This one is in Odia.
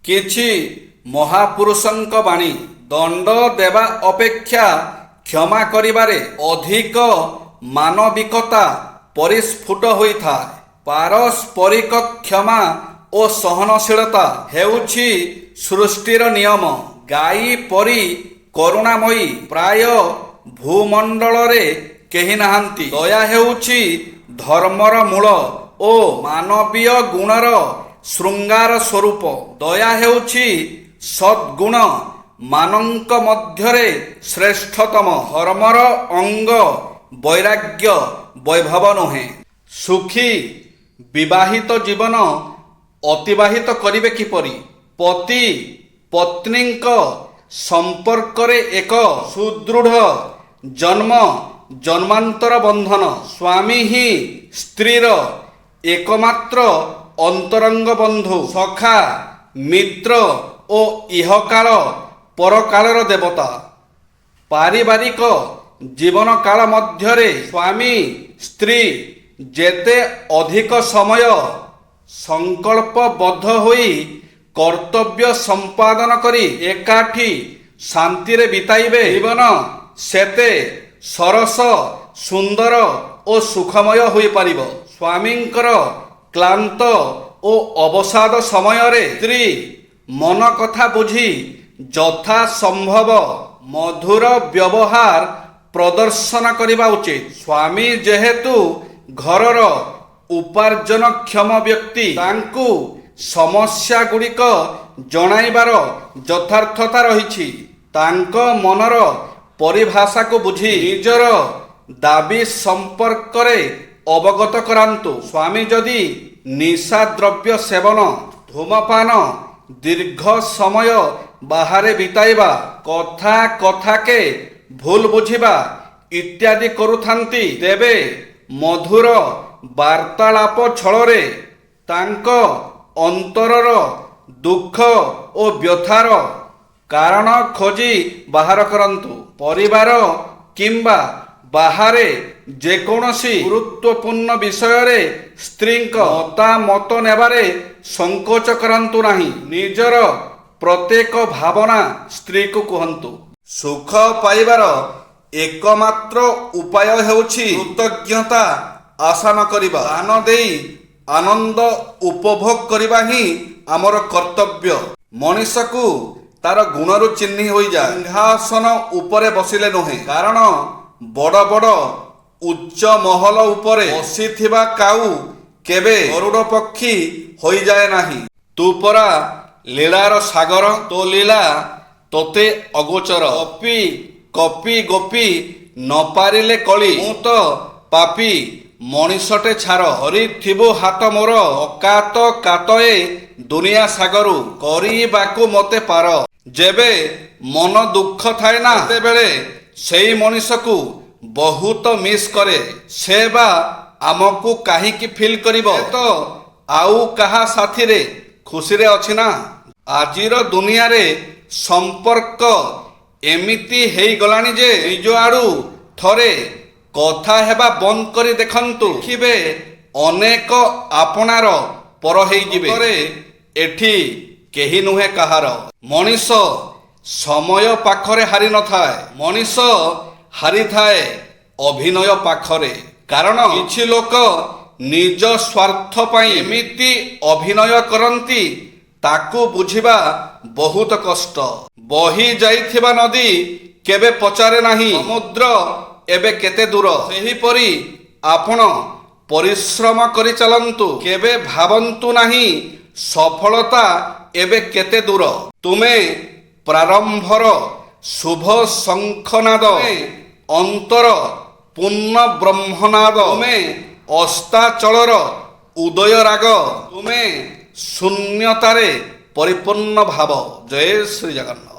କିଛି ମହାପୁରୁଷଙ୍କ ବାଣୀ ଦଣ୍ଡ ଦେବା ଅପେକ୍ଷା କ୍ଷମା କରିବାରେ ଅଧିକ ମାନବିକତା ପରିସ୍ଫୁଟ ହୋଇଥାଏ। ପାରସ୍ପରିକ କ୍ଷମା ଓ ସହନଶୀଳତା ହେଉଛି ସୃଷ୍ଟିର ନିୟମ। ଗାଈ ପରି କରୁଣାମୟୀ ପ୍ରାୟ ଭୂମଣ୍ଡଳରେ କେହି ନାହାନ୍ତି। ଦୟା ହେଉଛି ଧର୍ମର ମୂଳ ଓ ମାନବୀୟ ଗୁଣର ଶୃଙ୍ଗାର ସ୍ୱରୂପ। ଦୟା ହେଉଛି ସଦ୍ଗୁଣ ମାନଙ୍କ ମଧ୍ୟରେ ଶ୍ରେଷ୍ଠତମ। ଧର୍ମର ଅଙ୍ଗ ବୈରାଗ୍ୟ ବୈଭବ ନୁହେଁ। ସୁଖୀ ବିବାହିତ ଜୀବନ ଅତିବାହିତ କରିବେ କିପରି? ପତି ପତ୍ନୀଙ୍କ ସମ୍ପର୍କରେ ଏକ ସୁଦୃଢ଼ ଜନ୍ମ ଜନ୍ମାନ୍ତର ବନ୍ଧନ। ସ୍ୱାମୀ ହିଁ ସ୍ତ୍ରୀର ଏକମାତ୍ର ଅନ୍ତରଙ୍ଗ ବନ୍ଧୁ, ସଖା, ମିତ୍ର ଓ ଇହକାଳ ପରକାଳର ଦେବତା। ପାରିବାରିକ ଜୀବନ କାଳ ମଧ୍ୟରେ ସ୍ୱାମୀ ସ୍ତ୍ରୀ ଯେତେ ଅଧିକ ସମୟ ସଂକଳ୍ପବଦ୍ଧ ହୋଇ କର୍ତ୍ତବ୍ୟ ସମ୍ପାଦନ କରି ଏକାଠି ଶାନ୍ତିରେ ବିତାଇବେ, ଜୀବନ ସେତେ ସରସ, ସୁନ୍ଦର ଓ ସୁଖମୟ ହୋଇପାରିବ। ସ୍ୱାମୀଙ୍କର କ୍ଳାନ୍ତ ଓ ଅବସାଦ ସମୟରେ ସ୍ତ୍ରୀ ମନ କଥା ବୁଝି ଯଥା ସମ୍ଭବ ମଧୁର ବ୍ୟବହାର ପ୍ରଦର୍ଶନ କରିବା ଉଚିତ। ସ୍ୱାମୀ ଯେହେତୁ ଘରର ଉପାର୍ଜନକ୍ଷମ ବ୍ୟକ୍ତି, ତାଙ୍କୁ ସମସ୍ୟା ଗୁଡ଼ିକ ଜଣାଇବାର ଯଥାର୍ଥତା ରହିଛି। ତାଙ୍କ ମନର ପରିଭାଷାକୁ ବୁଝି ନିଜର ଦାବି ସମ୍ପର୍କରେ ଅବଗତ କରାନ୍ତୁ। ସ୍ୱାମୀ ଯଦି ନିଶା ଦ୍ରବ୍ୟ ସେବନ, ଧୂମପାନ, ଦୀର୍ଘ ସମୟ ବାହାରେ ବିତାଇବା, କଥା କଥାକେ ଭୁଲ ବୁଝିବା ଇତ୍ୟାଦି କରୁଥାନ୍ତି, ତେବେ ମଧୁର ବାର୍ତ୍ତାଳାପ ଛଳରେ ତାଙ୍କ ଅନ୍ତରର ଦୁଃଖ ଓ ବ୍ୟଥାର କାରଣ ଖୋଜି ବାହାର କରନ୍ତୁ। ପରିବାର କିମ୍ବା ବାହାରେ ଯେକୌଣସି ଗୁରୁତ୍ୱପୂର୍ଣ୍ଣ ବିଷୟରେ ସ୍ତ୍ରୀଙ୍କ ମତାମତ ନେବାରେ ସଂକୋଚ କରନ୍ତୁ ନାହିଁ। ନିଜର ପ୍ରତ୍ୟେକ ଭାବନା ସ୍ତ୍ରୀକୁ କୁହନ୍ତୁ। ସୁଖ ପାଇବାର ଏକମାତ୍ର ଉପାୟ ହେଉଛି କୃତଜ୍ଞତା ଆଶା ନ କରିବା। ଦାନ ଦେଇ ଆନନ୍ଦ ଉପଭୋଗ କରିବା ହିଁ ଆମର କର୍ତ୍ତବ୍ୟ। ମଣିଷକୁ ତାର ଗୁଣରୁ ଚିହ୍ନି ହୋଇଯାଏ। ସିଂହାସନ ଉପରେ ବସିଲେ ନୁହେଁ, କାରଣ ବଡ଼ ବଡ଼ ଉଚ୍ଚ ମହଲ ଉପରେ ବସିଥିବା କାଉ କେବେ ଗରୁଡ଼ ପକ୍ଷୀ ହୋଇଯାଏ ନାହିଁ। ତୁ ପରା ଲୀଳାର ସାଗର, ତୋ ଲୀଳା ତୋତେ ଅଗୋଚର। କପି କପି ଗୋପି ନ ପାରିଲେ କଳି, ମୁଁ ତ ପାପୀ ମଣିଷଟେ ଛାର। ଧରିଥିବୁ ହାତ ମୋର, ଅକାତ କାତଏ ଦୁନିଆ ସାଗରୁ, କରିବାକୁ ମୋତେ ପାର। ଯେବେ ମନ ଦୁଃଖ ଥାଏ ନା, ସେତେବେଳେ ସେଇ ମଣିଷକୁ ବହୁତ ମିସ୍ କରେ। ସେ ବା ଆମକୁ କାହିଁକି ଫିଲ୍ କରିବ? ସେ ତ ଆଉ କାହା ସାଥିରେ ଖୁସିରେ ଅଛି ନା। ଆଜିର ଦୁନିଆରେ ସମ୍ପର୍କ ଏମିତି ହେଇଗଲାଣି ଯେ ନିଜ ଆଡୁ ଥରେ କଥା ହେବା ବନ୍ଦ କରି ଦେଖନ୍ତୁ, ଦେଖିବେ ଅନେକ ଆପଣାର ପର ହେଇଯିବେ। ଏଠି କେହି ନୁହେଁ କାହାର। ମଣିଷ ସମୟ ପାଖରେ ହାରି ନଥାଏ, ମଣିଷ ହାରିଥାଏ ଅଭିନୟ ପାଖରେ। କାରଣ କିଛି ଲୋକ ନିଜ ସ୍ୱାର୍ଥ ପାଇଁ ଏମିତି ଅଭିନୟ କରନ୍ତି, ତାକୁ ବୁଝିବା ବହୁତ କଷ୍ଟ। ବହି ଯାଇଥିବା ନଦୀ କେବେ ପଚାରେ ନାହିଁ ସମୁଦ୍ର ଏବେ କେତେ ଦୂର। ସେହିପରି ଆପଣ ପରିଶ୍ରମ କରି ଚାଲନ୍ତୁ, କେବେ ଭାବନ୍ତୁ ନାହିଁ ସଫଳତା ଏବେ କେତେ ଦୂର। ତୁମେ ପ୍ରାରମ୍ଭର ଶୁଭ ଶଙ୍ଖନାଦ, ଅନ୍ତର ପୂର୍ଣ୍ଣ ବ୍ରହ୍ମନାଦ, ତୁମେ ଅସ୍ତାଚଳର ଉଦୟ ରାଗ, ତୁମେ ଶୂନ୍ୟତାରେ ପରିପୂର୍ଣ୍ଣ ଭାବ। ଜୟ ଶ୍ରୀ ଜଗନ୍ନାଥ।